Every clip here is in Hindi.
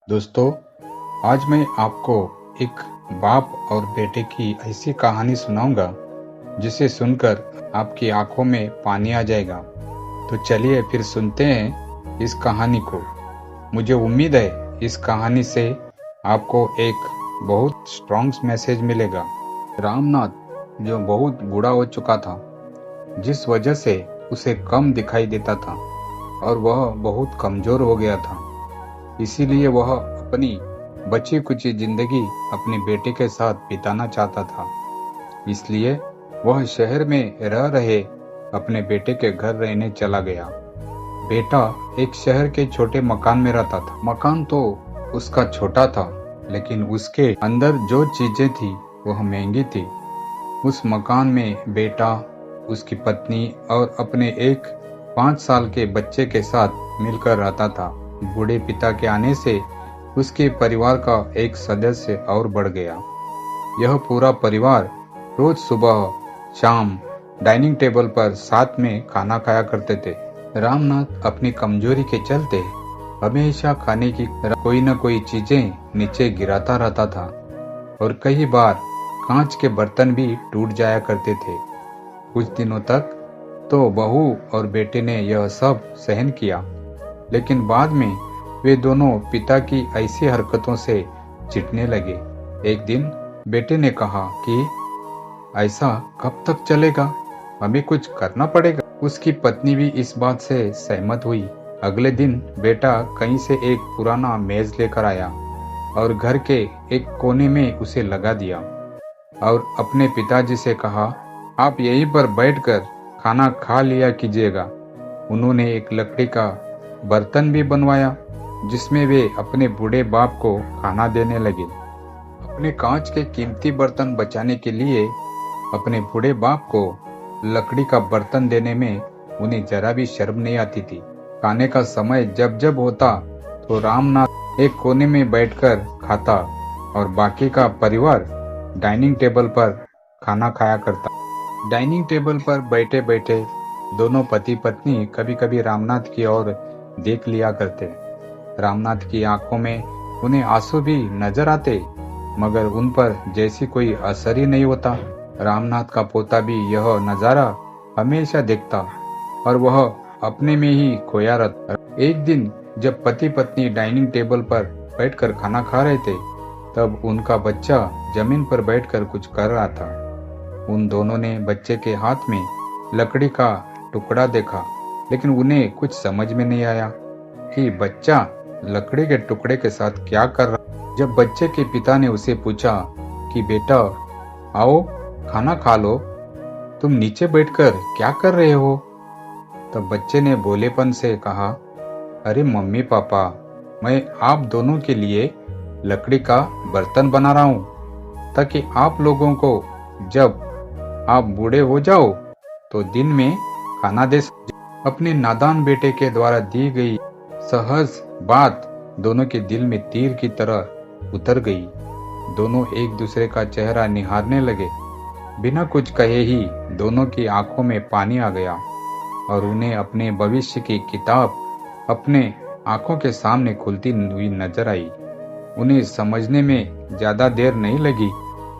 दोस्तों, आज मैं आपको एक बाप और बेटे की ऐसी कहानी सुनाऊंगा जिसे सुनकर आपकी आंखों में पानी आ जाएगा। तो चलिए फिर सुनते हैं इस कहानी को। मुझे उम्मीद है इस कहानी से आपको एक बहुत स्ट्रॉन्ग मैसेज मिलेगा। रामनाथ जो बहुत बूढ़ा हो चुका था, जिस वजह से उसे कम दिखाई देता था और वह बहुत कमजोर हो गया था। इसीलिए वह अपनी बची कुची जिंदगी अपने बेटे के साथ बिताना चाहता था। इसलिए वह शहर में रह रहे अपने बेटे के घर रहने चला गया। बेटा एक शहर के छोटे मकान में रहता था। मकान तो उसका छोटा था, लेकिन उसके अंदर जो चीजें थी वह महंगी थी। उस मकान में बेटा, उसकी पत्नी और अपने एक 5 साल के बच्चे के साथ मिलकर रहता था। बूढ़े पिता के आने से उसके परिवार का एक सदस्य और बढ़ गया। यह पूरा परिवार रोज सुबह शाम डाइनिंग टेबल पर साथ में खाना खाया करते थे। रामनाथ अपनी कमजोरी के चलते हमेशा खाने की कोई न कोई चीजें नीचे गिराता रहता था और कई बार कांच के बर्तन भी टूट जाया करते थे। कुछ दिनों तक तो बहू और बेटे ने यह सब सहन किया, लेकिन बाद में वे दोनों पिता की ऐसी हरकतों से चिढ़ने लगे। एक दिन बेटे ने कहा कि ऐसा कब तक चलेगा, हमें कुछ करना पड़ेगा। उसकी पत्नी भी इस बात से सहमत हुई। अगले दिन बेटा कहीं से एक पुराना मेज लेकर आया और घर के एक कोने में उसे लगा दिया और अपने पिताजी से कहा, आप यहीं पर बैठकर खाना खा लिया कीजिएगा। उन्होंने एक लकड़ी का बर्तन भी बनवाया जिसमें वे अपने बूढ़े बाप को खाना देने लगे। अपने कांच के कीमती बर्तन बचाने के लिए अपने बूढ़े बाप को लकड़ी का बर्तन देने में उन्हें जरा भी शर्म नहीं आती थी। खाने का समय जब जब होता तो रामनाथ एक कोने में बैठकर खाता और बाकी का परिवार डाइनिंग टेबल पर खाना खाया करता। डाइनिंग टेबल पर बैठे बैठे दोनों पति पत्नी कभी कभी रामनाथ की ओर देख लिया करते। रामनाथ की आंखों में उन्हें आंसू भी नजर आते, मगर उन पर जैसी कोई असर ही नहीं होता। रामनाथ का पोता भी यह नजारा हमेशा देखता और वह अपने में ही खोया रहता। एक दिन जब पति पत्नी डाइनिंग टेबल पर बैठकर खाना खा रहे थे, तब उनका बच्चा जमीन पर बैठकर कुछ कर रहा था। उन दोनों ने बच्चे के हाथ में लकड़ी का टुकड़ा देखा, लेकिन उन्हें कुछ समझ में नहीं आया कि बच्चा लकड़ी के टुकड़े के साथ क्या कर रहा। जब बच्चे के पिता ने उसे पूछा कि बेटा आओ खाना खा लो, तुम नीचे बैठकर क्या कर रहे हो, तब बच्चे ने भोलेपन से कहा, अरे मम्मी पापा, मैं आप दोनों के लिए लकड़ी का बर्तन बना रहा हूँ ताकि आप लोगों को जब आप बूढ़े हो जाओ तो दिन में खाना दे सके। अपने नादान बेटे के द्वारा दी गई सहज बात दोनों के दिल में तीर की तरह उतर गई। दोनों एक दूसरे का चेहरा निहारने लगे। बिना कुछ कहे ही दोनों की आंखों में पानी आ गया और उन्हें अपने भविष्य की किताब अपने आंखों के सामने खुलती हुई नजर आई। उन्हें समझने में ज्यादा देर नहीं लगी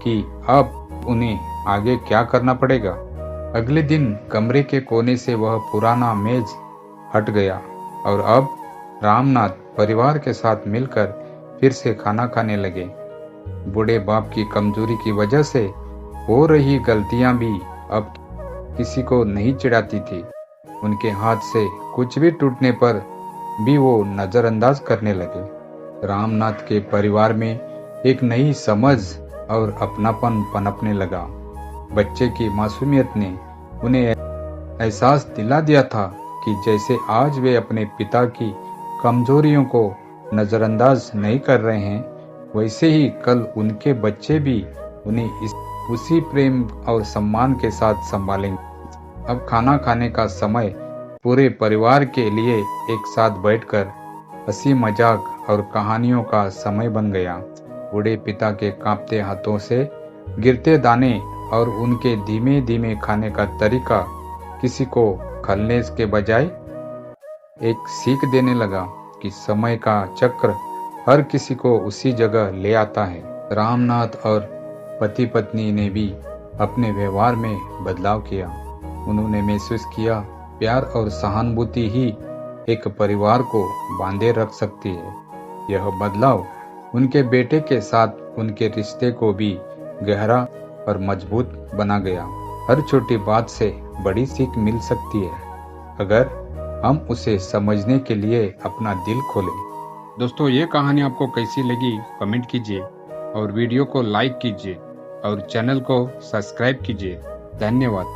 कि अब उन्हें आगे क्या करना पड़ेगा। अगले दिन कमरे के कोने से वह पुराना मेज हट गया और अब रामनाथ परिवार के साथ मिलकर फिर से खाना खाने लगे। बूढ़े बाप की कमजोरी की वजह से हो रही गलतियां भी अब किसी को नहीं चिढ़ाती थी। उनके हाथ से कुछ भी टूटने पर भी वो नजरअंदाज करने लगे। रामनाथ के परिवार में एक नई समझ और अपनापन पनपने लगा। बच्चे की मासूमियत ने उन्हें एहसास दिला दिया था कि जैसे आज वे अपने पिता की कमजोरियों को नजरअंदाज नहीं कर रहे हैं, वैसे ही कल उनके बच्चे भी उन्हें उसी प्रेम और सम्मान के साथ संभालेंगे। अब खाना खाने का समय पूरे परिवार के लिए एक साथ बैठकर हंसी मजाक और कहानियों का समय बन गया। बूढ़े पिता के कांपते हाथों से गिरते दाने और उनके धीमे धीमे खाने का तरीका किसी को खलने के बजाय एक सीख देने लगा कि समय का चक्र हर किसी को उसी जगह ले आता है। रामनाथ और पति पत्नी ने भी अपने व्यवहार में बदलाव किया। उन्होंने महसूस किया प्यार और सहानुभूति ही एक परिवार को बांधे रख सकती है। यह बदलाव उनके बेटे के साथ उनके रिश्ते को भी गहरा और मजबूत बना गया। हर छोटी बात से बड़ी सीख मिल सकती है अगर हम उसे समझने के लिए अपना दिल खोलें। दोस्तों, ये कहानी आपको कैसी लगी कमेंट कीजिए और वीडियो को लाइक कीजिए और चैनल को सब्सक्राइब कीजिए। धन्यवाद।